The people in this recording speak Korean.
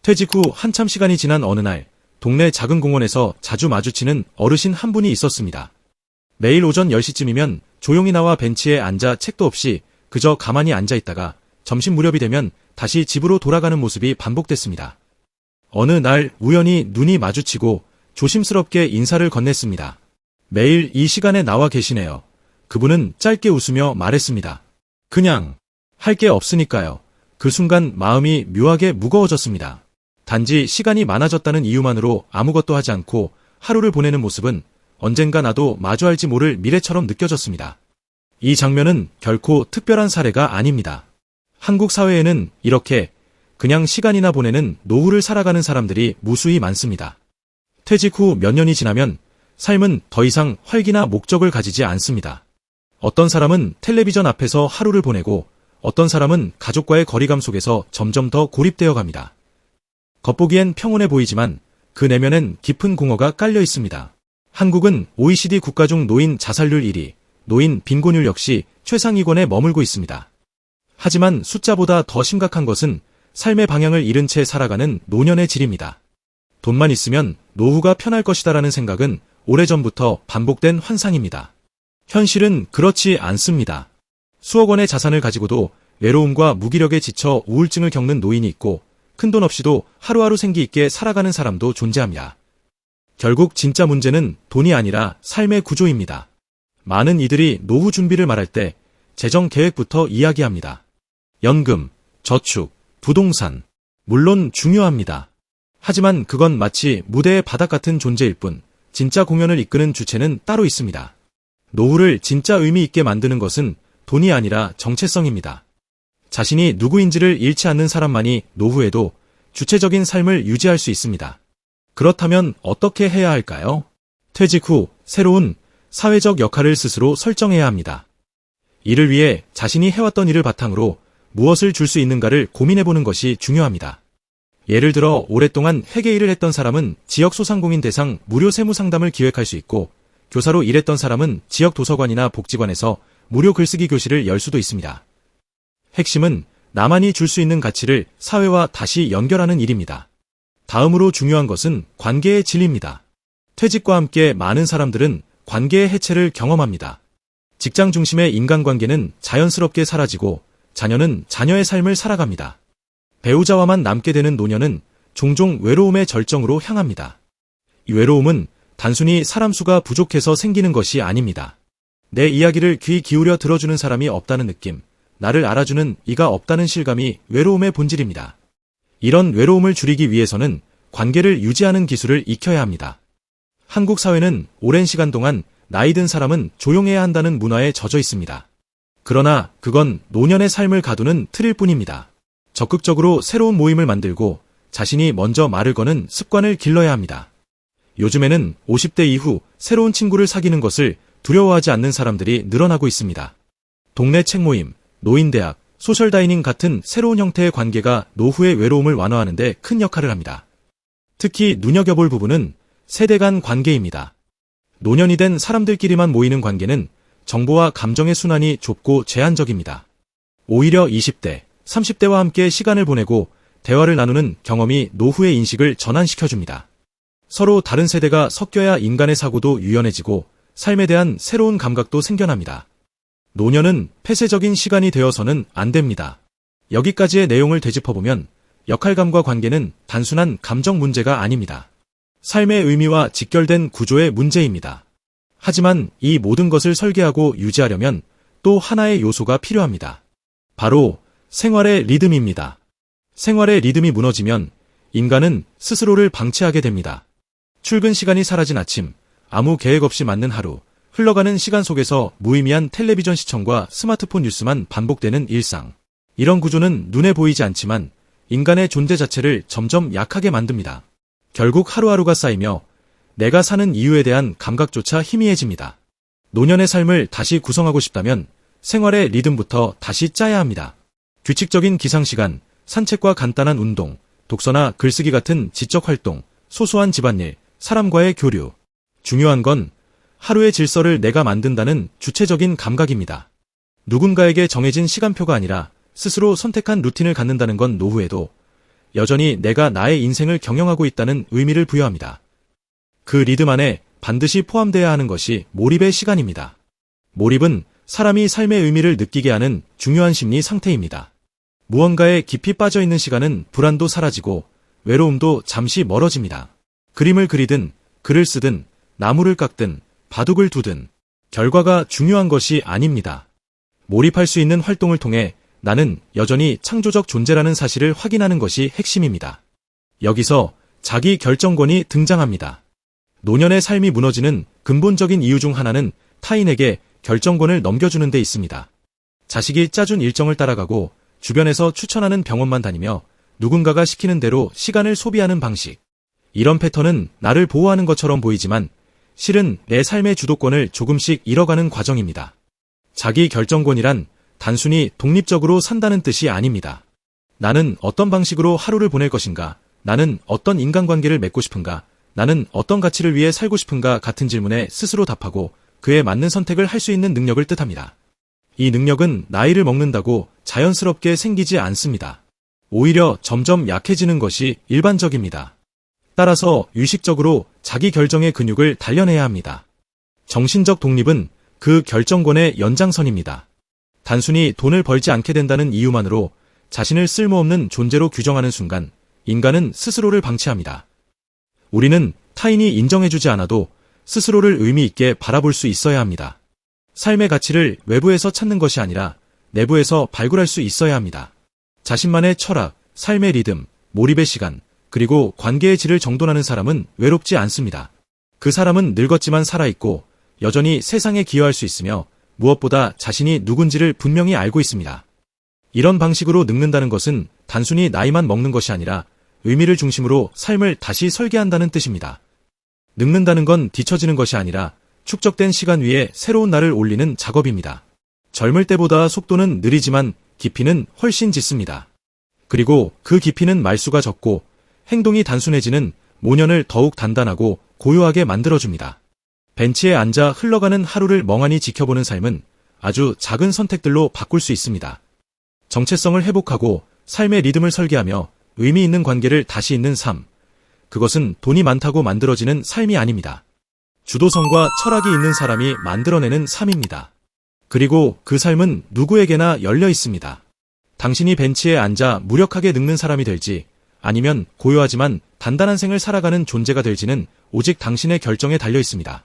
퇴직 후 한참 시간이 지난 어느 날, 동네 작은 공원에서 자주 마주치는 어르신 한 분이 있었습니다. 매일 오전 10시쯤이면 조용히 나와 벤치에 앉아 책도 없이 그저 가만히 앉아 있다가 점심 무렵이 되면 다시 집으로 돌아가는 모습이 반복됐습니다. 어느 날 우연히 눈이 마주치고 조심스럽게 인사를 건넸습니다. 매일 이 시간에 나와 계시네요. 그분은 짧게 웃으며 말했습니다. 그냥 할 게 없으니까요. 그 순간 마음이 묘하게 무거워졌습니다. 단지 시간이 많아졌다는 이유만으로 아무것도 하지 않고 하루를 보내는 모습은 언젠가 나도 마주할지 모를 미래처럼 느껴졌습니다. 이 장면은 결코 특별한 사례가 아닙니다. 한국 사회에는 이렇게 그냥 시간이나 보내는 노후를 살아가는 사람들이 무수히 많습니다. 퇴직 후 몇 년이 지나면 삶은 더 이상 활기나 목적을 가지지 않습니다. 어떤 사람은 텔레비전 앞에서 하루를 보내고 어떤 사람은 가족과의 거리감 속에서 점점 더 고립되어 갑니다. 겉보기엔 평온해 보이지만 그 내면엔 깊은 공허가 깔려 있습니다. 한국은 OECD 국가 중 노인 자살률 1위, 노인 빈곤율 역시 최상위권에 머물고 있습니다. 하지만 숫자보다 더 심각한 것은 삶의 방향을 잃은 채 살아가는 노년의 질입니다. 돈만 있으면 노후가 편할 것이다라는 생각은 오래전부터 반복된 환상입니다. 현실은 그렇지 않습니다. 수억 원의 자산을 가지고도 외로움과 무기력에 지쳐 우울증을 겪는 노인이 있고 큰돈 없이도 하루하루 생기 있게 살아가는 사람도 존재합니다. 결국 진짜 문제는 돈이 아니라 삶의 구조입니다. 많은 이들이 노후 준비를 말할 때 재정 계획부터 이야기합니다. 연금, 저축, 부동산. 물론 중요합니다. 하지만 그건 마치 무대의 바닥 같은 존재일 뿐 진짜 공연을 이끄는 주체는 따로 있습니다. 노후를 진짜 의미 있게 만드는 것은 돈이 아니라 정체성입니다. 자신이 누구인지를 잃지 않는 사람만이 노후에도 주체적인 삶을 유지할 수 있습니다. 그렇다면 어떻게 해야 할까요? 퇴직 후 새로운 사회적 역할을 스스로 설정해야 합니다. 이를 위해 자신이 해왔던 일을 바탕으로 무엇을 줄 수 있는가를 고민해보는 것이 중요합니다. 예를 들어 오랫동안 회계 일을 했던 사람은 지역 소상공인 대상 무료 세무 상담을 기획할 수 있고 교사로 일했던 사람은 지역 도서관이나 복지관에서 무료 글쓰기 교실을 열 수도 있습니다. 핵심은 나만이 줄 수 있는 가치를 사회와 다시 연결하는 일입니다. 다음으로 중요한 것은 관계의 질입니다. 퇴직과 함께 많은 사람들은 관계의 해체를 경험합니다. 직장 중심의 인간관계는 자연스럽게 사라지고 자녀는 자녀의 삶을 살아갑니다. 배우자와만 남게 되는 노년은 종종 외로움의 절정으로 향합니다. 이 외로움은 단순히 사람 수가 부족해서 생기는 것이 아닙니다. 내 이야기를 귀 기울여 들어주는 사람이 없다는 느낌, 나를 알아주는 이가 없다는 실감이 외로움의 본질입니다. 이런 외로움을 줄이기 위해서는 관계를 유지하는 기술을 익혀야 합니다. 한국 사회는 오랜 시간 동안 나이 든 사람은 조용해야 한다는 문화에 젖어 있습니다. 그러나 그건 노년의 삶을 가두는 틀일 뿐입니다. 적극적으로 새로운 모임을 만들고 자신이 먼저 말을 거는 습관을 길러야 합니다. 요즘에는 50대 이후 새로운 친구를 사귀는 것을 두려워하지 않는 사람들이 늘어나고 있습니다. 동네 책 모임, 노인대학, 소셜다이닝 같은 새로운 형태의 관계가 노후의 외로움을 완화하는 데 큰 역할을 합니다. 특히 눈여겨볼 부분은 세대 간 관계입니다. 노년이 된 사람들끼리만 모이는 관계는 정보와 감정의 순환이 좁고 제한적입니다. 오히려 20대, 30대와 함께 시간을 보내고 대화를 나누는 경험이 노후의 인식을 전환시켜줍니다. 서로 다른 세대가 섞여야 인간의 사고도 유연해지고 삶에 대한 새로운 감각도 생겨납니다. 노년은 폐쇄적인 시간이 되어서는 안 됩니다. 여기까지의 내용을 되짚어보면 역할감과 관계는 단순한 감정 문제가 아닙니다. 삶의 의미와 직결된 구조의 문제입니다. 하지만 이 모든 것을 설계하고 유지하려면 또 하나의 요소가 필요합니다. 바로 생활의 리듬입니다. 생활의 리듬이 무너지면 인간은 스스로를 방치하게 됩니다. 출근 시간이 사라진 아침, 아무 계획 없이 맞는 하루, 흘러가는 시간 속에서 무의미한 텔레비전 시청과 스마트폰 뉴스만 반복되는 일상. 이런 구조는 눈에 보이지 않지만 인간의 존재 자체를 점점 약하게 만듭니다. 결국 하루하루가 쌓이며 내가 사는 이유에 대한 감각조차 희미해집니다. 노년의 삶을 다시 구성하고 싶다면 생활의 리듬부터 다시 짜야 합니다. 규칙적인 기상시간, 산책과 간단한 운동, 독서나 글쓰기 같은 지적 활동, 소소한 집안일, 사람과의 교류. 중요한 건 하루의 질서를 내가 만든다는 주체적인 감각입니다. 누군가에게 정해진 시간표가 아니라 스스로 선택한 루틴을 갖는다는 건 노후에도 여전히 내가 나의 인생을 경영하고 있다는 의미를 부여합니다. 그 리듬 안에 반드시 포함되어야 하는 것이 몰입의 시간입니다. 몰입은 사람이 삶의 의미를 느끼게 하는 중요한 심리 상태입니다. 무언가에 깊이 빠져있는 시간은 불안도 사라지고 외로움도 잠시 멀어집니다. 그림을 그리든 글을 쓰든 나무를 깎든 바둑을 두든 결과가 중요한 것이 아닙니다. 몰입할 수 있는 활동을 통해 나는 여전히 창조적 존재라는 사실을 확인하는 것이 핵심입니다. 여기서 자기 결정권이 등장합니다. 노년의 삶이 무너지는 근본적인 이유 중 하나는 타인에게 결정권을 넘겨주는 데 있습니다. 자식이 짜준 일정을 따라가고 주변에서 추천하는 병원만 다니며 누군가가 시키는 대로 시간을 소비하는 방식. 이런 패턴은 나를 보호하는 것처럼 보이지만 실은 내 삶의 주도권을 조금씩 잃어가는 과정입니다. 자기 결정권이란 단순히 독립적으로 산다는 뜻이 아닙니다. 나는 어떤 방식으로 하루를 보낼 것인가? 나는 어떤 인간관계를 맺고 싶은가? 나는 어떤 가치를 위해 살고 싶은가? 같은 질문에 스스로 답하고 그에 맞는 선택을 할 수 있는 능력을 뜻합니다. 이 능력은 나이를 먹는다고 자연스럽게 생기지 않습니다. 오히려 점점 약해지는 것이 일반적입니다. 따라서 의식적으로 자기 결정의 근육을 단련해야 합니다. 정신적 독립은 그 결정권의 연장선입니다. 단순히 돈을 벌지 않게 된다는 이유만으로 자신을 쓸모없는 존재로 규정하는 순간 인간은 스스로를 방치합니다. 우리는 타인이 인정해주지 않아도 스스로를 의미 있게 바라볼 수 있어야 합니다. 삶의 가치를 외부에서 찾는 것이 아니라 내부에서 발굴할 수 있어야 합니다. 자신만의 철학, 삶의 리듬, 몰입의 시간, 그리고 관계의 질을 정돈하는 사람은 외롭지 않습니다. 그 사람은 늙었지만 살아있고 여전히 세상에 기여할 수 있으며 무엇보다 자신이 누군지를 분명히 알고 있습니다. 이런 방식으로 늙는다는 것은 단순히 나이만 먹는 것이 아니라 의미를 중심으로 삶을 다시 설계한다는 뜻입니다. 늙는다는 건 뒤처지는 것이 아니라 축적된 시간 위에 새로운 날을 올리는 작업입니다. 젊을 때보다 속도는 느리지만 깊이는 훨씬 짙습니다. 그리고 그 깊이는 말수가 적고 행동이 단순해지는 모년을 더욱 단단하고 고요하게 만들어줍니다. 벤치에 앉아 흘러가는 하루를 멍하니 지켜보는 삶은 아주 작은 선택들로 바꿀 수 있습니다. 정체성을 회복하고 삶의 리듬을 설계하며 의미 있는 관계를 다시 잇는 삶. 그것은 돈이 많다고 만들어지는 삶이 아닙니다. 주도성과 철학이 있는 사람이 만들어내는 삶입니다. 그리고 그 삶은 누구에게나 열려 있습니다. 당신이 벤치에 앉아 무력하게 늙는 사람이 될지 아니면 고요하지만 단단한 생을 살아가는 존재가 될지는 오직 당신의 결정에 달려 있습니다.